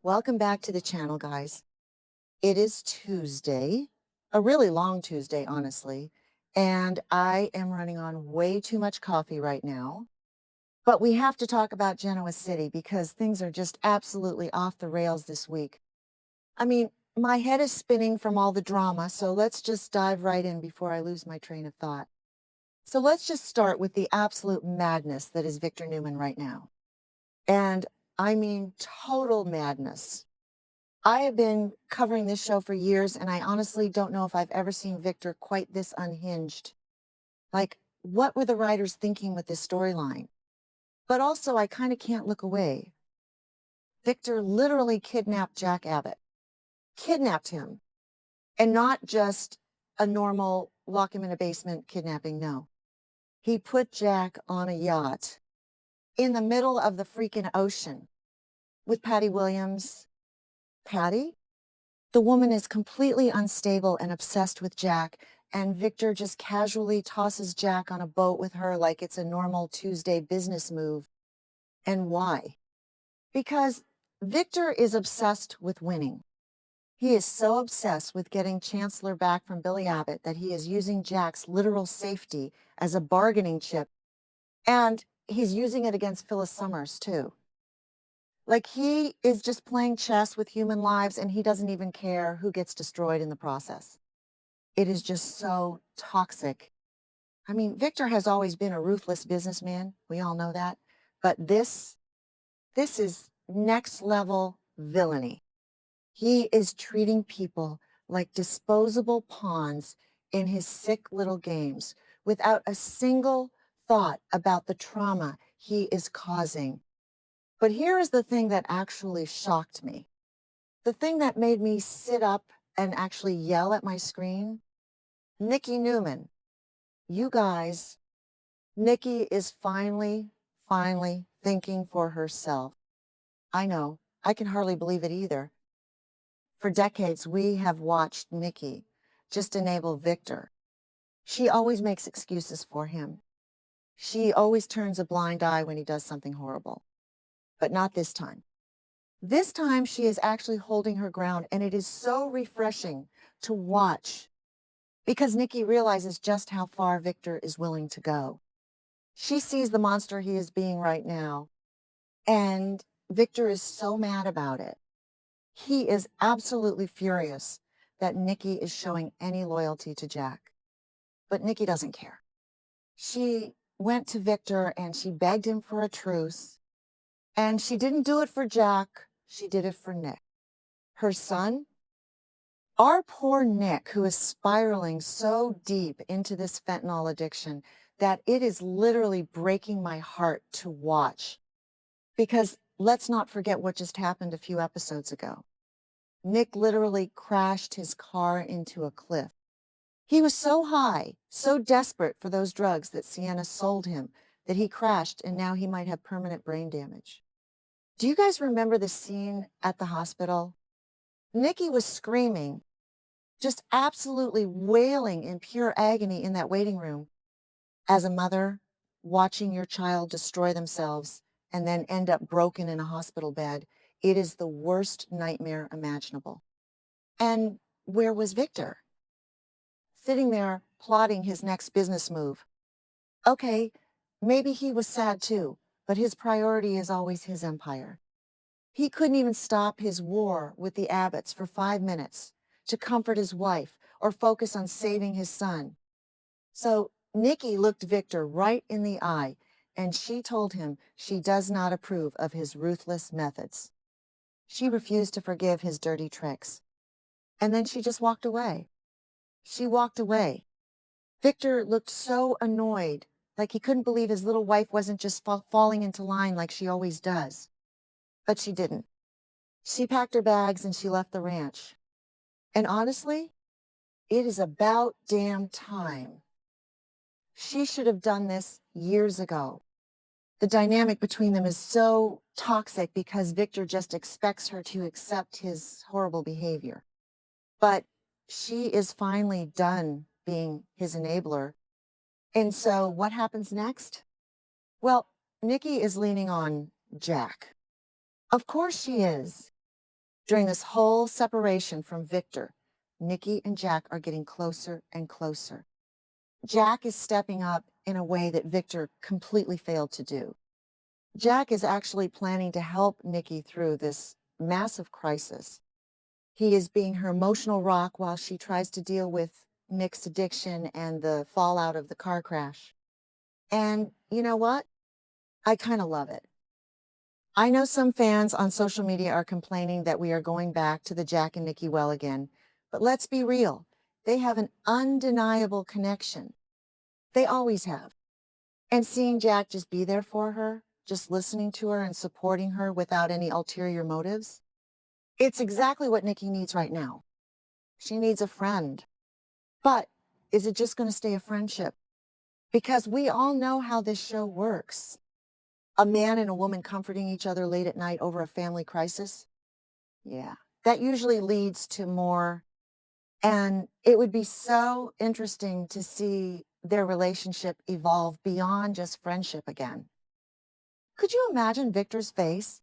Welcome back to the channel, guys. It is Tuesday, a really long Tuesday, honestly, and I am running on way too much coffee right now. But we have to talk about Genoa City because things are just absolutely off the rails this week. I mean, my head is spinning from all the drama, so let's just dive right in before I lose my train of thought. So let's just start with the absolute madness that is Victor Newman right now. And I mean, total madness. I have been covering this show for years, and I honestly don't know if I've ever seen Victor quite this unhinged. Like, what were the writers thinking with this storyline? But also, I kind of can't look away. Victor literally kidnapped Jack Abbott, kidnapped him, and not just a normal lock him in a basement kidnapping. No, he put Jack on a yacht in the middle of the freaking ocean with Patty Williams. Patty? The woman is completely unstable and obsessed with Jack, and Victor just casually tosses Jack on a boat with her like it's a normal Tuesday business move. And why? Because Victor is obsessed with winning. He is so obsessed with getting Chancellor back from Billy Abbott that he is using Jack's literal safety as a bargaining chip, and he's using it against Phyllis Summers, too. Like, he is just playing chess with human lives, and he doesn't even care who gets destroyed in the process. It is just so toxic. I mean, Victor has always been a ruthless businessman. We all know that. But this is next level villainy. He is treating people like disposable pawns in his sick little games without a single thought about the trauma he is causing. But here is the thing that actually shocked me. The thing that made me sit up and actually yell at my screen. Nikki Newman, you guys, Nikki is finally thinking for herself. I know, I can hardly believe it either. For decades, we have watched Nikki just enable Victor. She always makes excuses for him. She always turns a blind eye when he does something horrible. But not this time. This time, she is actually holding her ground, and it is so refreshing to watch because Nikki realizes just how far Victor is willing to go. She sees the monster he is being right now, and Victor is so mad about it. He is absolutely furious that Nikki is showing any loyalty to Jack. But Nikki doesn't care. She went to Victor and she begged him for a truce. And she didn't do it for Jack, she did it for Nick. Her son, our poor Nick, who is spiraling so deep into this fentanyl addiction that it is literally breaking my heart to watch. Because let's not forget what just happened a few episodes ago. Nick literally crashed his car into a cliff. He was so high, so desperate for those drugs that Sienna sold him, that he crashed and now he might have permanent brain damage. Do you guys remember the scene at the hospital? Nikki was screaming, just absolutely wailing in pure agony in that waiting room. As a mother, watching your child destroy themselves and then end up broken in a hospital bed, it is the worst nightmare imaginable. And where was Victor? Sitting there plotting his next business move. Okay, maybe he was sad too, but his priority is always his empire. He couldn't even stop his war with the Abbotts for 5 minutes to comfort his wife or focus on saving his son. So Nikki looked Victor right in the eye, and she told him she does not approve of his ruthless methods. She refused to forgive his dirty tricks. And then she just walked away. She walked away. Victor looked so annoyed, like he couldn't believe his little wife wasn't just falling into line like she always does. But she didn't. She packed her bags and she left the ranch. And honestly, it is about damn time. She should have done this years ago. The dynamic between them is so toxic because Victor just expects her to accept his horrible behavior. But she is finally done being his enabler. And so what happens next? Well, Nikki is leaning on Jack. Of course she is. During this whole separation from Victor, Nikki and Jack are getting closer and closer. Jack is stepping up in a way that Victor completely failed to do. Jack is actually planning to help Nikki through this massive crisis. He is being her emotional rock while she tries to deal with Nick's addiction and the fallout of the car crash. And you know what? I kind of love it. I know some fans on social media are complaining that we are going back to the Jack and Nikki well again, but let's be real. They have an undeniable connection. They always have. And seeing Jack just be there for her, just listening to her and supporting her without any ulterior motives, it's exactly what Nikki needs right now. She needs a friend. But is it just going to stay a friendship? Because we all know how this show works. A man and a woman comforting each other late at night over a family crisis. Yeah, that usually leads to more. And it would be so interesting to see their relationship evolve beyond just friendship again. Could you imagine Victor's face?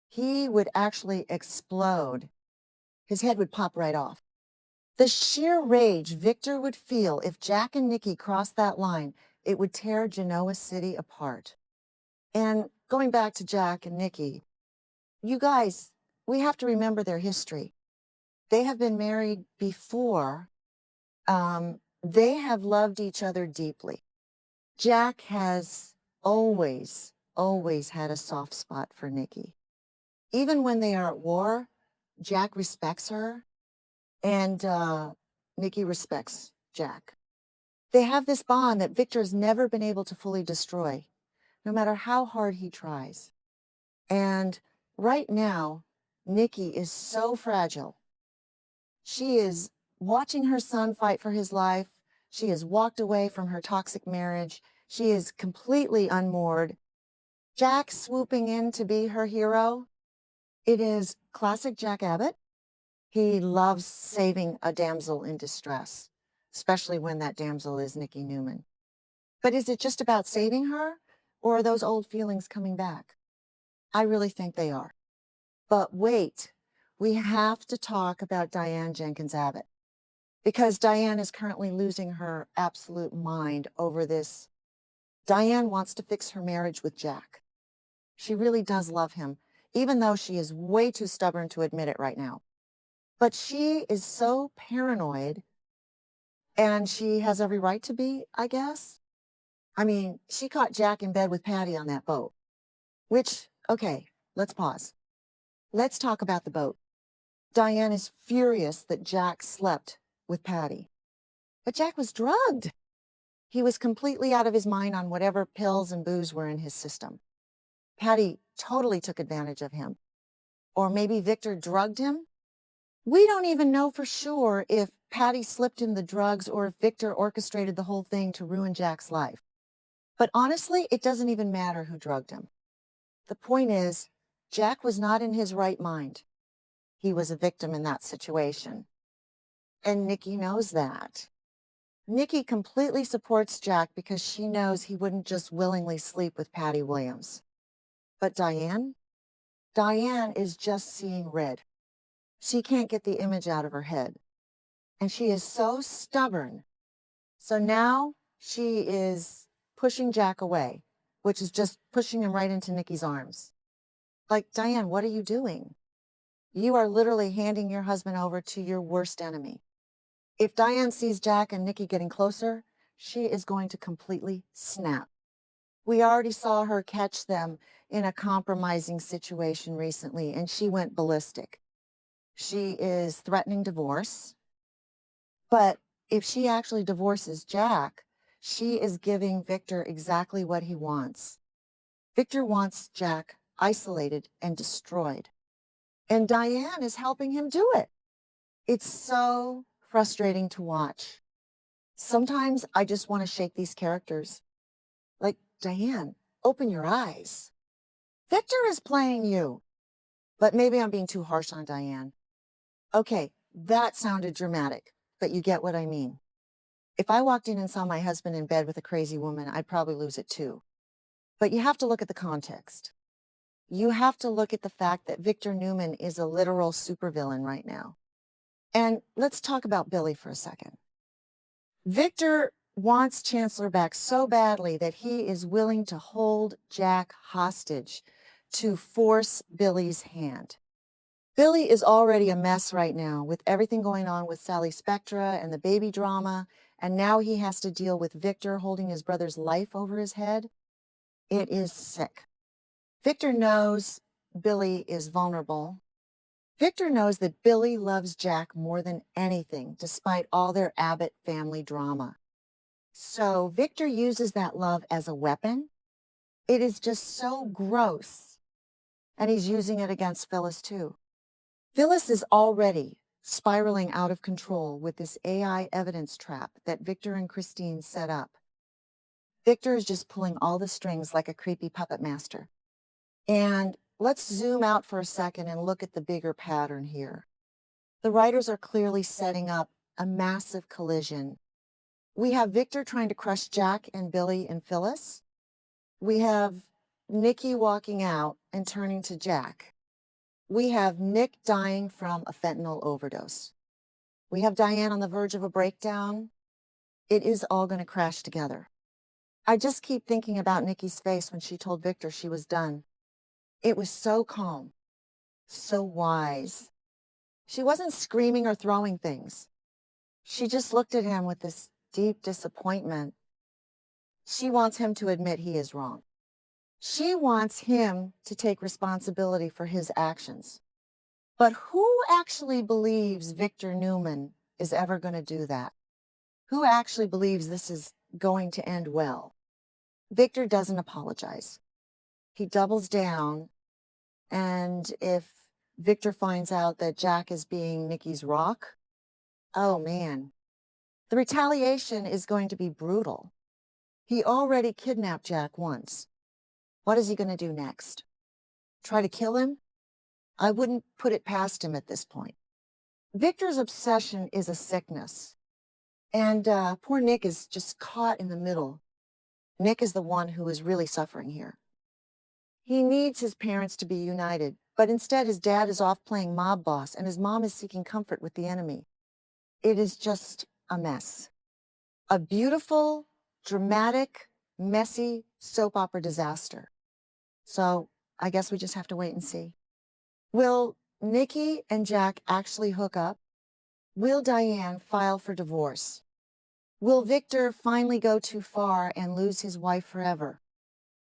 He would actually explode. His head would pop right off. The sheer rage Victor would feel if Jack and Nikki crossed that line, it would tear Genoa City apart. And going back to Jack and Nikki, you guys, we have to remember their history. They have been married before. They have loved each other deeply. Jack has always had a soft spot for Nikki. Even when they are at war, Jack respects her, and Nikki respects Jack. They have this bond that Victor has never been able to fully destroy, no matter how hard he tries. And right now, Nikki is so fragile. She is watching her son fight for his life. She has walked away from her toxic marriage. She is completely unmoored. Jack swooping in to be her hero. It is classic Jack Abbott. He loves saving a damsel in distress, especially when that damsel is Nikki Newman. But is it just about saving her, or are those old feelings coming back? I really think they are. But wait, we have to talk about Diane Jenkins Abbott, because Diane is currently losing her absolute mind over this. Diane wants to fix her marriage with Jack. She really does love him, even though she is way too stubborn to admit it right now. But she is so paranoid, and she has every right to be, I guess. I mean, she caught Jack in bed with Patty on that boat, which, okay, let's pause. Let's talk about the boat. Diane is furious that Jack slept with Patty. But Jack was drugged. He was completely out of his mind on whatever pills and booze were in his system. Patty totally took advantage of him. Or maybe Victor drugged him? We don't even know for sure if Patty slipped him the drugs or if Victor orchestrated the whole thing to ruin Jack's life. But honestly, it doesn't even matter who drugged him. The point is, Jack was not in his right mind. He was a victim in that situation. And Nikki knows that. Nikki completely supports Jack because she knows he wouldn't just willingly sleep with Patty Williams. But Diane? Diane is just seeing red. She can't get the image out of her head. And she is so stubborn. So now she is pushing Jack away, which is just pushing him right into Nikki's arms. Like, Diane, what are you doing? You are literally handing your husband over to your worst enemy. If Diane sees Jack and Nikki getting closer, she is going to completely snap. We already saw her catch them in a compromising situation recently, and she went ballistic. She is threatening divorce. But if she actually divorces Jack, she is giving Victor exactly what he wants. Victor wants Jack isolated and destroyed. And Diane is helping him do it. It's so frustrating to watch. Sometimes I just want to shake these characters. Like, Diane, open your eyes. Victor is playing you. But maybe I'm being too harsh on Diane. Okay, that sounded dramatic, but you get what I mean. If I walked in and saw my husband in bed with a crazy woman, I'd probably lose it too. But you have to look at the context. you have to look at the fact that Victor Newman is a literal supervillain right now. And let's talk about Billy for a second. Victor wants Chancellor back so badly that he is willing to hold Jack hostage to force Billy's hand. Billy is already a mess right now with everything going on with Sally Spectra and the baby drama, and now he has to deal with Victor holding his brother's life over his head. It is sick. Victor knows Billy is vulnerable. Victor knows that Billy loves Jack more than anything, despite all their Abbott family drama. So Victor uses that love as a weapon. It is just so gross. And he's using it against Phyllis too. Phyllis is already spiraling out of control with this AI evidence trap that Victor and Christine set up. Victor is just pulling all the strings like a creepy puppet master. And let's zoom out for a second and look at the bigger pattern here. The writers are clearly setting up a massive collision. We have Victor trying to crush Jack and Billy and Phyllis. We have Nikki walking out and turning to Jack. We have Nick dying from a fentanyl overdose. We have Diane on the verge of a breakdown. It is all going to crash together. I just keep thinking about Nikki's face when she told Victor she was done. It was so calm, so wise. She wasn't screaming or throwing things. She just looked at him with this deep disappointment. She wants him to admit he is wrong. She wants him to take responsibility for his actions. But who actually believes Victor Newman is ever going to do that? Who actually believes this is going to end well? Victor doesn't apologize. He doubles down, and if Victor finds out that Jack is being Nikki's rock, oh man, the retaliation is going to be brutal. He already kidnapped Jack once. What is he going to do next? Try to kill him? I wouldn't put it past him at this point. Victor's obsession is a sickness. And poor Nick is just caught in the middle. Nick is the one who is really suffering here. He needs his parents to be united, but instead his dad is off playing mob boss and his mom is seeking comfort with the enemy. It is just a mess. A beautiful, dramatic, messy soap opera disaster. So I guess we just have to wait and see. Will Nikki and Jack actually hook up? Will Diane file for divorce? Will Victor finally go too far and lose his wife forever?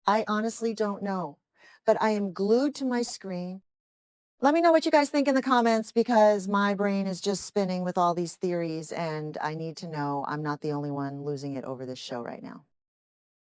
I honestly don't know, but I am glued to my screen. Let me know what you guys think in the comments because my brain is just spinning with all these theories and I need to know I'm not the only one losing it over this show right now.